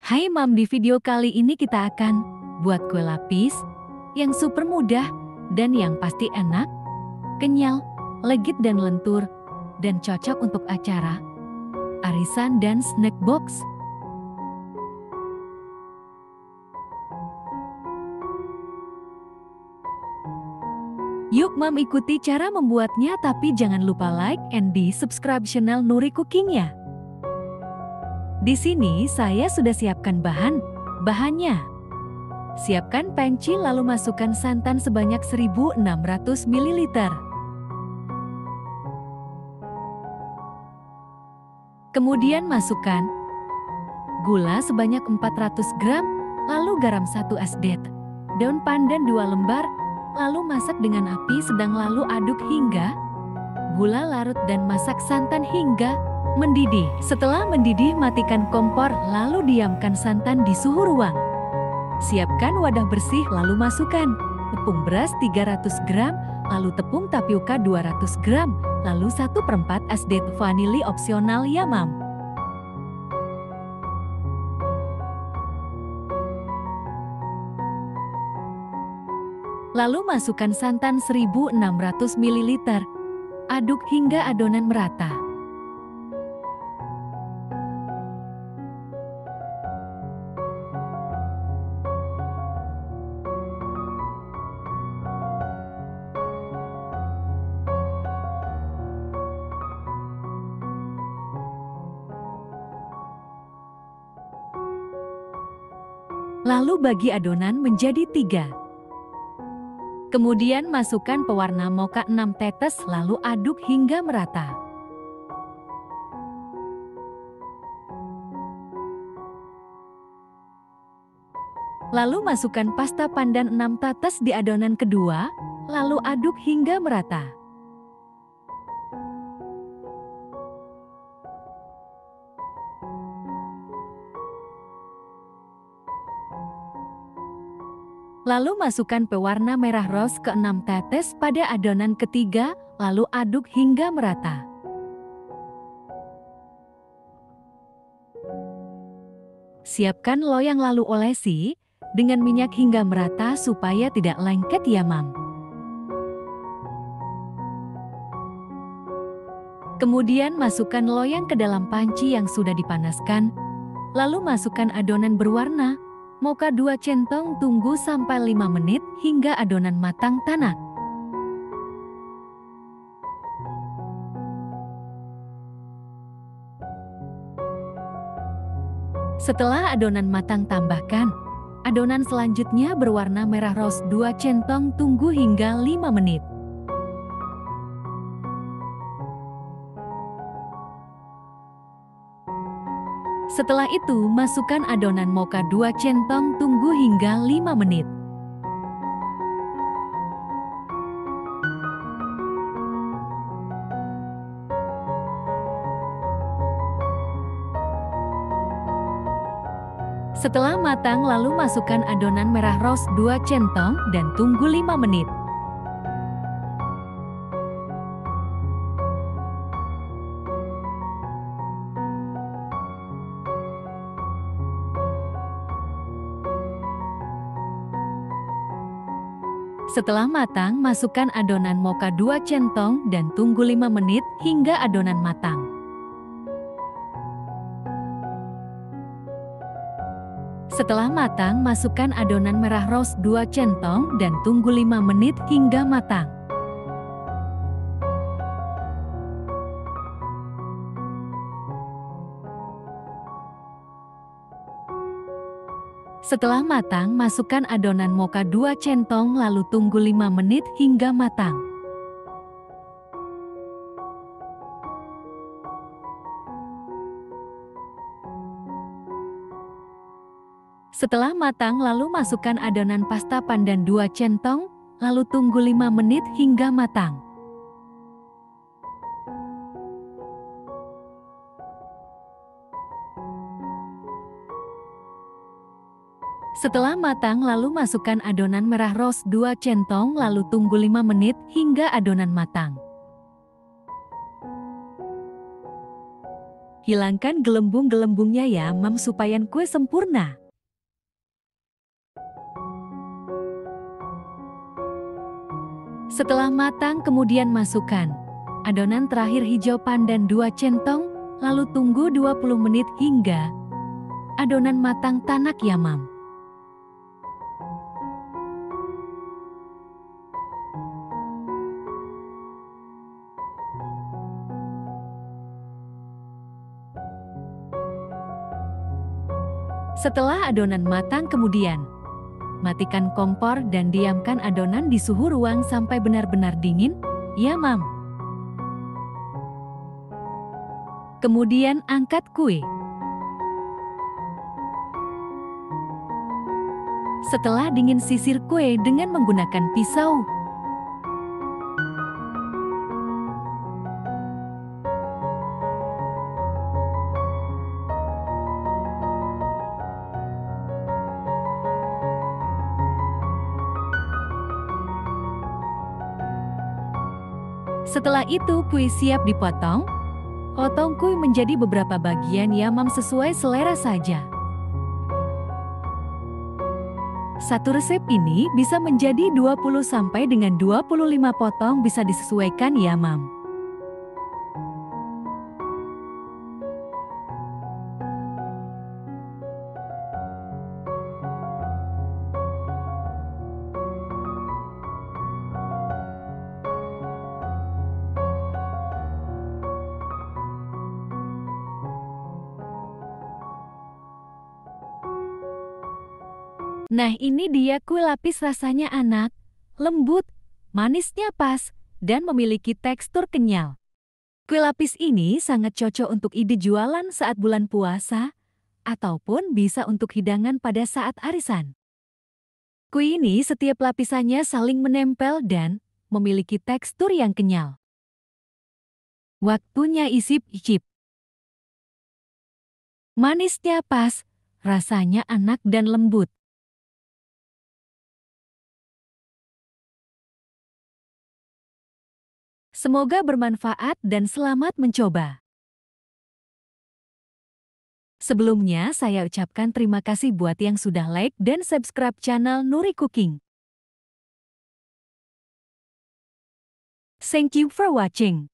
Hai Mam, di video kali ini kita akan buat kue lapis yang super mudah dan yang pasti enak, kenyal, legit dan lentur, dan cocok untuk acara, arisan dan snack box. Yuk Mam, ikuti cara membuatnya, tapi jangan lupa like and di subscribe channel Nuri Cooking ya. Di sini saya sudah siapkan bahannya. Siapkan panci lalu masukkan santan sebanyak 1600 ml. Kemudian masukkan gula sebanyak 400 gram, lalu garam 1 asdet, daun pandan 2 lembar, lalu masak dengan api sedang lalu aduk hingga gula larut dan masak santan hingga mendidih. Setelah mendidih, matikan kompor lalu diamkan santan di suhu ruang. Siapkan wadah bersih lalu masukkan tepung beras 300 gram, lalu tepung tapioka 200 gram, lalu 1/4 asdet vanili opsional ya Mam. Lalu masukkan santan 1600 ml. Aduk hingga adonan merata. Lalu bagi adonan menjadi 3. Kemudian masukkan pewarna mocha 6 tetes lalu aduk hingga merata. Lalu masukkan pasta pandan 6 tetes di adonan kedua, lalu aduk hingga merata. Lalu masukkan pewarna merah rose ke 6 tetes pada adonan ketiga, lalu aduk hingga merata. Siapkan loyang lalu olesi dengan minyak hingga merata supaya tidak lengket ya Mam. Kemudian masukkan loyang ke dalam panci yang sudah dipanaskan, lalu masukkan adonan berwarna mocha 2 centong, tunggu sampai 5 menit hingga adonan matang tanak. Setelah adonan matang, tambahkan adonan selanjutnya berwarna merah rose 2 centong, tunggu hingga 5 menit. Setelah itu, masukkan adonan mocha 2 centong, tunggu hingga 5 menit. Setelah matang, lalu masukkan adonan merah rose 2 centong dan tunggu 5 menit. Setelah matang, masukkan adonan mocha 2 centong dan tunggu 5 menit hingga adonan matang. Setelah matang, masukkan adonan merah rose 2 centong dan tunggu 5 menit hingga matang. Setelah matang, masukkan adonan mocha 2 centong lalu tunggu 5 menit hingga matang. Setelah matang, lalu masukkan adonan pasta pandan 2 centong, lalu tunggu 5 menit hingga matang. Setelah matang, lalu masukkan adonan merah rose 2 centong lalu tunggu 5 menit hingga adonan matang. Hilangkan gelembung-gelembungnya ya, Mam, supaya kue sempurna. Setelah matang, kemudian masukkan adonan terakhir hijau pandan 2 centong, lalu tunggu 20 menit hingga adonan matang tanak ya, Mam. Setelah adonan matang, kemudian matikan kompor dan diamkan adonan di suhu ruang sampai benar-benar dingin, ya, Mam. Kemudian angkat kue. Setelah dingin, sisir kue dengan menggunakan pisau. Setelah itu kue siap dipotong. Potong kue menjadi beberapa bagian ya, Mam, sesuai selera saja. Satu resep ini bisa menjadi 20 sampai dengan 25 potong, bisa disesuaikan ya, Mam. Nah, ini dia kue lapis, rasanya enak, lembut, manisnya pas, dan memiliki tekstur kenyal. Kue lapis ini sangat cocok untuk ide jualan saat bulan puasa, ataupun bisa untuk hidangan pada saat arisan. Kue ini setiap lapisannya saling menempel dan memiliki tekstur yang kenyal. Waktunya icip-icip. Manisnya pas, rasanya enak dan lembut. Semoga bermanfaat dan selamat mencoba. Sebelumnya saya ucapkan terima kasih buat yang sudah like dan subscribe channel Nuri Cooking. Thank you for watching.